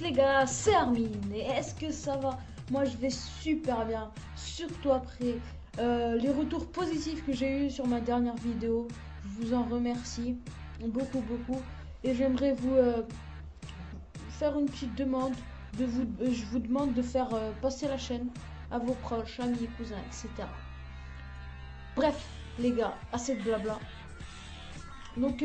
les gars, c'est Armin et est-ce que ça va? Moi je vais super bien, surtout après les retours positifs que j'ai eu sur ma dernière vidéo. Je vous en remercie beaucoup et j'aimerais vous faire une petite demande. Je vous demande de faire passer la chaîne à vos proches, amis, cousins, etc. Bref les gars, assez de blabla. Donc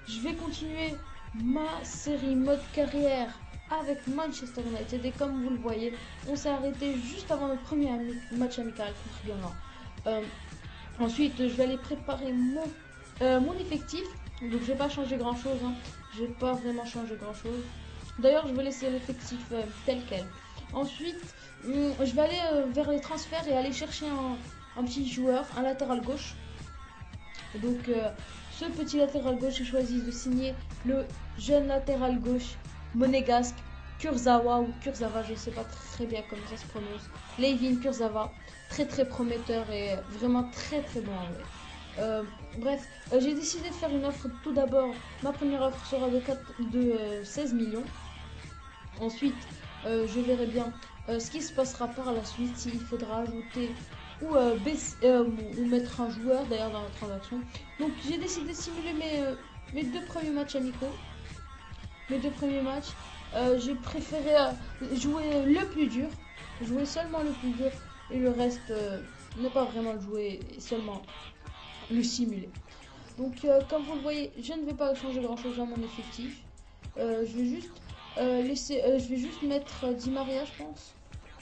je vais continuer ma série mode carrière avec Manchester United et comme vous le voyez, on s'est arrêté juste avant notre premier match amical contre Guingamp. Ensuite, je vais aller préparer mon effectif. Donc je vais pas changer grand chose, hein. Je vais pas vraiment changer grand chose. D'ailleurs, je vais laisser l'effectif tel quel. Ensuite, je vais aller vers les transferts et aller chercher un petit joueur, un latéral gauche. Donc ce petit latéral gauche, j'ai choisi de signer le jeune latéral gauche monégasque Kurzawa ou Kurzawa, je ne sais pas très bien comment ça se prononce. Layvin Kurzawa, très prometteur et vraiment très bon en vrai. Bref, j'ai décidé de faire une offre. Tout d'abord, ma première offre sera de 16 millions. Ensuite, je verrai bien ce qui se passera par la suite, s'il faudra ajouter ou mettre un joueur d'ailleurs dans la transaction. Donc j'ai décidé de simuler mes deux premiers matchs amicaux. Mes deux premiers matchs, j'ai préféré jouer le plus dur, jouer seulement le plus dur et le reste ne pas vraiment le jouer, seulement le simuler. Donc comme vous le voyez, je ne vais pas changer grand chose à mon effectif. Je vais juste je vais juste mettre Di Maria, je pense.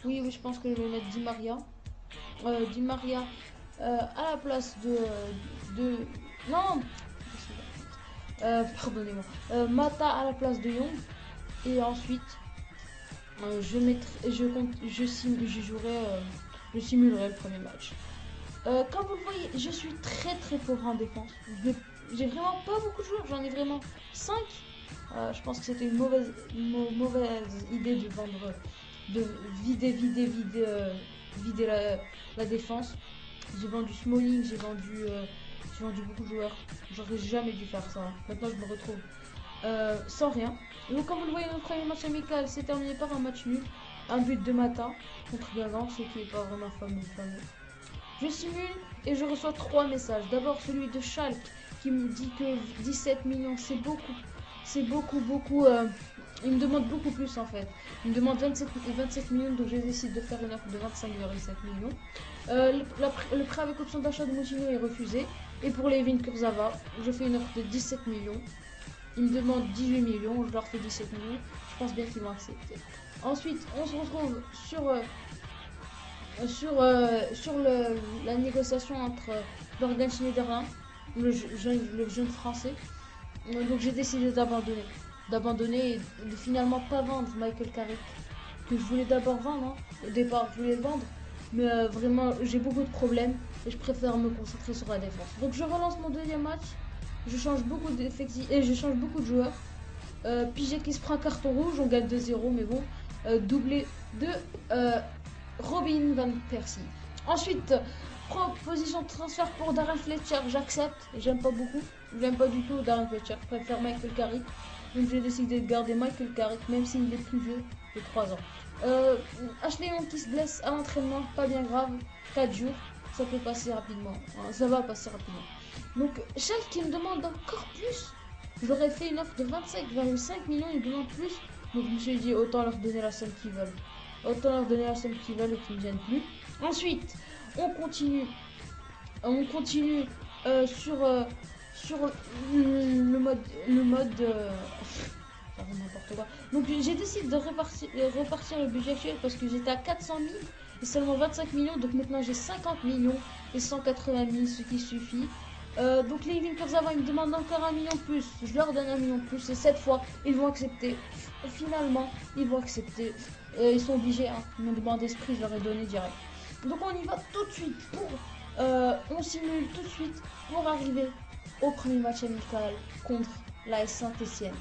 Oui, je pense que je vais mettre Di Maria. Di Maria à la place non, pardonnez-moi, Mata à la place de Young et ensuite je simulerai le premier match. Comme vous le voyez, je suis très pauvre en défense. J'ai vraiment pas beaucoup de joueurs, j'en ai vraiment 5. Je pense que c'était une mauvaise idée de vendre, de vider la défense. J'ai vendu Smalling, j'ai vendu beaucoup de joueurs. J'aurais jamais dû faire ça. Maintenant, je me retrouve sans rien. Donc, comme vous le voyez, notre premier match amical s'est terminé par un match nul. Un but de Mata contre Guingamp, ce qui n'est pas vraiment fameux. Je simule et je reçois 3 messages. D'abord, celui de Schalke qui me dit que 17 millions, c'est beaucoup. C'est beaucoup. Il me demande beaucoup plus en fait. Il me demande 27 millions, donc je décide de faire une offre de 25,7 millions. Le prêt avec option d'achat de Moutinho est refusé. Et pour Layvin Kurzawa, je fais une offre de 17 millions. Ils me demandent 18 millions, je leur fais 17 millions. Je pense bien qu'ils vont accepter. Ensuite, on se retrouve sur la négociation entre Morgan Schneiderlin, le jeune français. Donc j'ai décidé d'abandonner et de finalement pas vendre Michael Carrick, que je voulais d'abord vendre, hein. Au départ je voulais le vendre, mais vraiment j'ai beaucoup de problèmes et je préfère me concentrer sur la défense. Donc je relance mon deuxième match, je change beaucoup d'effectifs et je change beaucoup de joueurs. Piget qui se prend un carton rouge, on gagne 2-0, mais bon, doublé de Robin Van Persie. Ensuite, proposition de transfert pour Darren Fletcher, j'accepte, j'aime pas du tout Darren Fletcher, je préfère Michael Carrick, donc j'ai décidé de garder Michael Carrick même s'il est plus vieux de 3 ans. Ashley Young qui se blesse à l'entraînement, pas bien grave, 4 jours, ça peut passer rapidement, hein, ça va passer rapidement. Donc Schalke qui me demande encore plus, j'aurais fait une offre de 25,5 millions, ils me demandent plus, donc je me suis dit autant leur donner la somme qu'ils veulent. Et qu'ils ne me viennent plus. Ensuite, on continue sur le mode n'importe quoi. Donc j'ai décidé de repartir le budget actuel parce que j'étais à 400 000 et seulement 25 millions. Donc maintenant j'ai 50 millions et 180 000, ce qui suffit. Donc les Layvin Kurzawa, ils me demandent encore 1 million de plus. Je leur donne 1 million de plus et cette fois ils vont accepter. Et finalement ils vont accepter. Ils sont obligés, hein. Ils m'ont demandé ce prix, je leur ai donné direct. Donc on y va tout de suite on simule tout de suite pour arriver au premier match amical contre l'AS Saint-Etienne.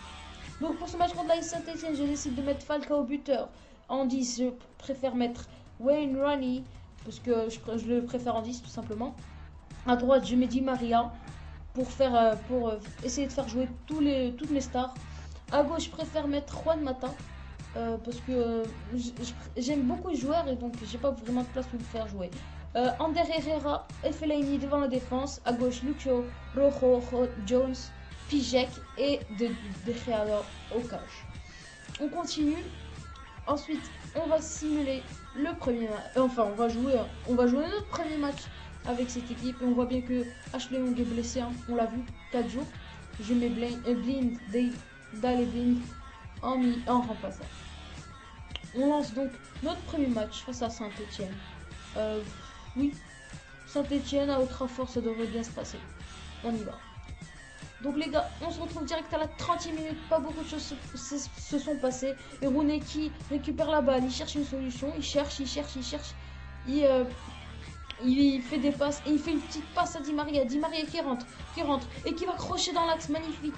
Donc pour ce match contre l'AS Saint-Etienne, je décide de mettre Falcao buteur. En 10, je préfère mettre Wayne Rooney parce que je le préfère en 10 tout simplement. À droite, je mets Di Maria pour essayer de faire jouer toutes mes stars. À gauche, je préfère mettre Juan Mata parce que j'aime beaucoup les joueurs et donc j'ai pas vraiment de place pour le faire jouer. Ander Herrera et Fellaini devant la défense. À gauche, Lucio, Rojo, Jones, Pijek et De Gea au cage. On continue. Ensuite, on va simuler le premier match. Enfin, on va jouer notre premier match avec cette équipe. Et on voit bien que Ashley Young est blessé. Hein. On l'a vu, 4 jours. Je mets Blind, Dale Blind en remplaçant. On lance donc notre premier match face à Saint-Etienne. Oui, Saint-Etienne à Old-Trafford, ça devrait bien se passer. On y va. Donc les gars, on se retrouve direct à la 30e minute. Pas beaucoup de choses se sont passées. Et Rooney qui récupère la balle, il cherche une solution. Il cherche. Il fait des passes et il fait une petite passe à Di Maria. Di Maria qui rentre et qui va crocher dans l'axe. Magnifique.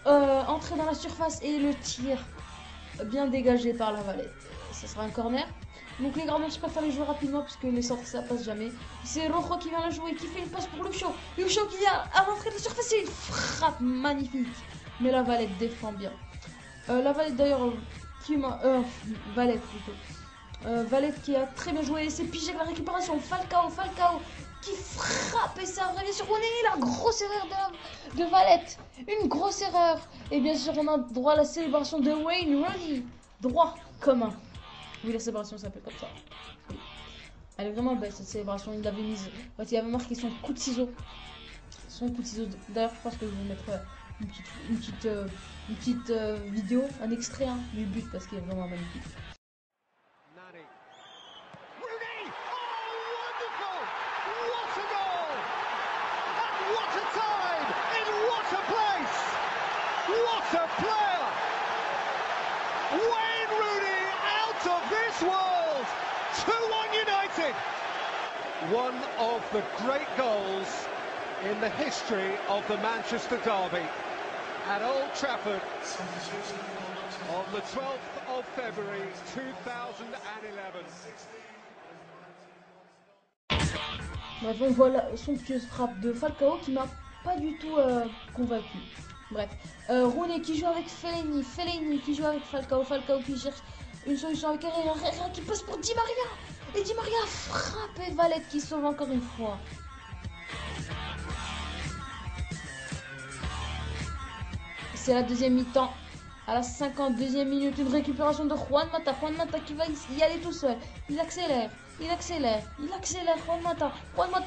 Entrée dans la surface et le tir bien dégagé par la Valette. Ça sera un corner. Donc les gardiens, je préfère les jouer rapidement parce que les centres ça passe jamais. C'est Rojo qui vient la jouer, qui fait une passe pour Lucio. Lucio qui vient à l'entrée de la surface et une frappe magnifique. Mais la Valette défend bien. La Valette d'ailleurs Valette plutôt. Valette qui a très bien joué. C'est pigé la récupération. Falcao qui frappe et ça revient sur Rooney. La grosse erreur de Valette. Une grosse erreur. Et bien sûr on a droit à la célébration de Wayne Rooney. Droit commun. Oui, la célébration s'appelle comme ça. Oui. Elle est vraiment belle cette célébration. Il avait mise. En fait, il avait marqué son coup de ciseau. D'ailleurs, je pense que je vais vous mettre une petite vidéo, un extrait hein, du but parce qu'il est vraiment magnifique. Nani. Rooney! Oh, wonderful! What a goal! And what a time! In what a place! What a player! Wayne Rooney out of this world! 2-1 United! One of the great goals in the history of the Manchester Derby at Old Trafford on the 12th of February 2011. Bref, on voit la somptueuse frappe de Falcao qui m'a pas du tout convaincu. Bref, Rooney qui joue avec Fellaini qui joue avec Falcao qui cherche une solution avec Herrera qui passe pour Di Maria. Et Di Maria frappe et Valette qui sauve encore une fois. C'est la deuxième mi-temps. À la 52e minute, une récupération de Juan Mata. Juan Mata qui va y aller tout seul. Il accélère. Juan Mata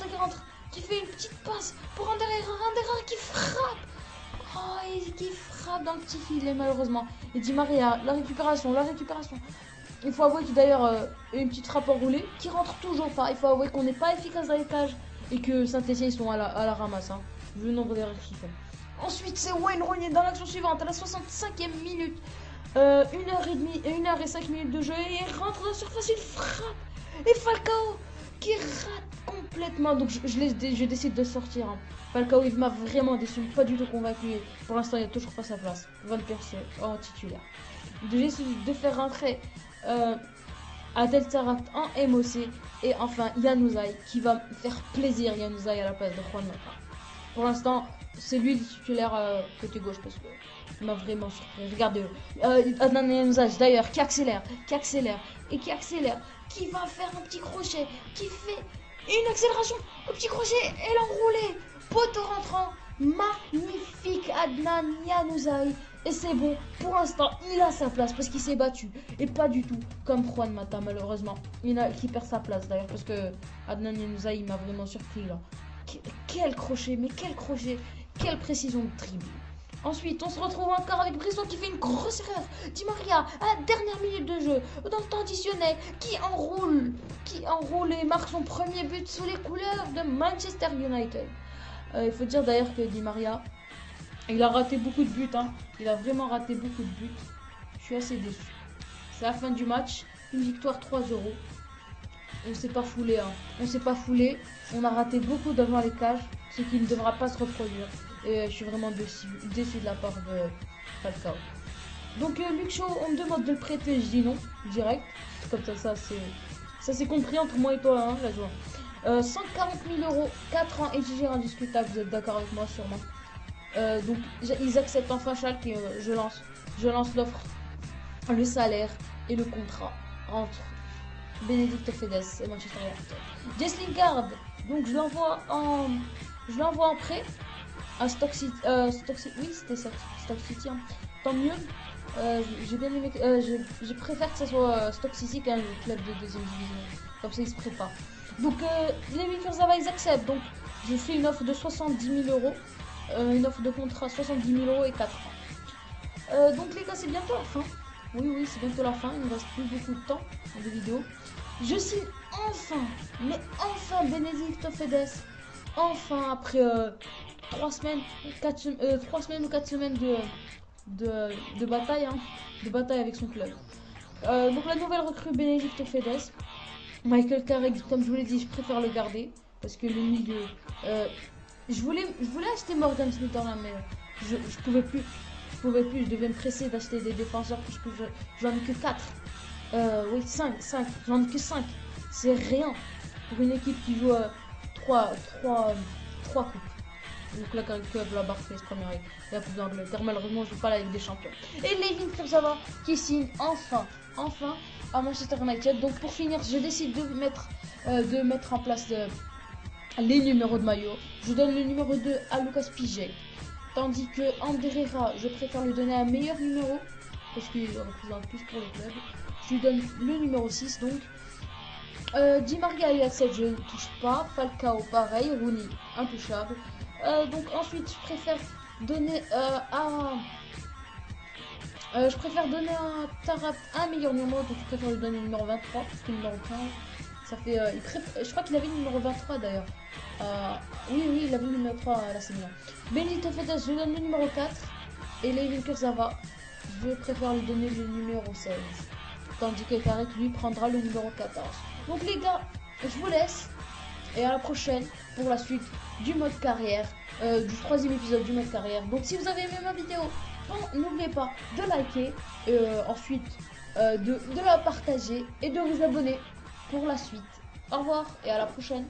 qui rentre, qui fait une petite passe pour Ander Herrera qui frappe. Oh, et qui frappe dans le petit filet malheureusement. Et Di Maria, la récupération. Il faut avouer que d'ailleurs une petite frappe enroulée qui rentre toujours pas. Il faut avouer qu'on n'est pas efficace dans les cages et que Saint-Etienne sont à la ramasse. Hein, vu le nombre d'erreurs qu'ils font. Ensuite, c'est Wayne Rooney dans l'action suivante à la 65e minute. 1h05 minutes de jeu et il rentre dans la surface, il frappe. Et Falcao qui rate complètement. Donc je décide de sortir. Hein. Falcao il m'a vraiment déçu, pas du tout convaincu. Pour l'instant, il n'a toujours pas sa place. Van Persie en titulaire. J'essaie de faire rentrer Adel Taarabt en MOC. Et enfin, Januzaj qui va me faire plaisir. Januzaj à la place de Juan Mata. Pour l'instant, c'est lui le titulaire côté gauche parce que il m'a vraiment surpris. Regardez, Adnan Januzaj d'ailleurs qui accélère, qui va faire un petit crochet, qui fait une accélération, un petit crochet et l'enroulé, poteau rentrant, magnifique Adnan Januzaj. Et c'est bon, pour l'instant, il a sa place parce qu'il s'est battu. Et pas du tout comme Juan Mata, malheureusement. Qui perd sa place d'ailleurs parce que Adnan Januzaj il m'a vraiment surpris là. Quel crochet, quelle précision de dribble. Ensuite, on se retrouve encore avec Brisson qui fait une grosse erreur. Di Maria, à la dernière minute de jeu, dans le temps additionnel, qui enroule et marque son premier but sous les couleurs de Manchester United. Il faut dire d'ailleurs que Di Maria, il a raté beaucoup de buts. Hein. Il a vraiment raté beaucoup de buts. Je suis assez déçu. C'est la fin du match. Une victoire 3-0. On s'est pas foulé. Hein. On a raté beaucoup devant les cages. Ce qui ne devra pas se reproduire. Et je suis vraiment déçu de la part de Falcao. Donc Luke Shaw, on me demande de le prêter, je dis non, direct. Comme ça c'est compris entre moi et toi, hein, la joie. 140 000 €, 4 ans, exigé indiscutable, vous êtes d'accord avec moi sûrement. Donc ils acceptent enfin Schalke et je lance l'offre le salaire et le contrat entre Benedicto Fedes et Manchester United. Jess Lingard, donc je l'envoie en prêt à Stoke City. Oui, c'était ça, Stoke City. Hein. Tant mieux. J'ai bien aimé. Je préfère que ce soit Stoke City qu'un club de deuxième division. Comme ça, il se prépare. Donc, les Kurzawa, ils acceptent. Donc, je fais une offre de 70 000 euros. Une offre de contrat 70 000 euros et 4 ans. Donc, les gars, c'est bientôt la fin. Oui, c'est bientôt la fin. Il ne me reste plus beaucoup de temps de vidéo. Je signe enfin, mais enfin Benedicto Fedes. Enfin, après 3 semaines, 3 semaines ou 4 semaines de bataille, hein, de bataille avec son club. Donc la nouvelle recrue Benedicto Fedes. Michael Carrick, comme je vous l'ai dit, je préfère le garder parce que le milieu. Je voulais acheter Morgan Schneiderlin, mais je pouvais plus. Je devais me presser d'acheter des défenseurs parce que j'en ai que 4. Oui, 5. J'en ai que 5. C'est rien pour une équipe qui joue 3 coupes. Donc la Carrick Cup, la Barclays Premier League, la Coupe d'Angleterre. Malheureusement, je ne joue pas la Ligue des Champions. Et Layvin Kurzawa qui signe enfin à Manchester United. Donc pour finir, je décide de mettre en place les numéros de maillot. Je donne le numéro 2 à Lucas Piszczek. Tandis que Andreira, je préfère lui donner un meilleur numéro parce qu'il représente plus pour le club. Je lui donne le numéro 6 donc. Di Maria et 7, je ne touche pas. Falcao, pareil. Rooney, intouchable. Donc ensuite, je préfère donner à Taarabt un meilleur numéro. Donc je préfère lui donner le numéro 23 parce que le numéro 15, ça fait. Je crois qu'il avait le numéro 23 d'ailleurs. Oui, il avait le numéro 3 là, c'est bien. Benedicto Fedes, je lui donne le numéro 4. Et Layvin Kurzawa, je préfère lui donner le numéro 16. Tandis que Carrick, lui, prendra le numéro 14. Donc les gars, je vous laisse. Et à la prochaine pour la suite du mode carrière. Du 3e épisode du mode carrière. Donc si vous avez aimé ma vidéo, n'oubliez pas de liker. Ensuite, de la partager et de vous abonner pour la suite. Au revoir et à la prochaine.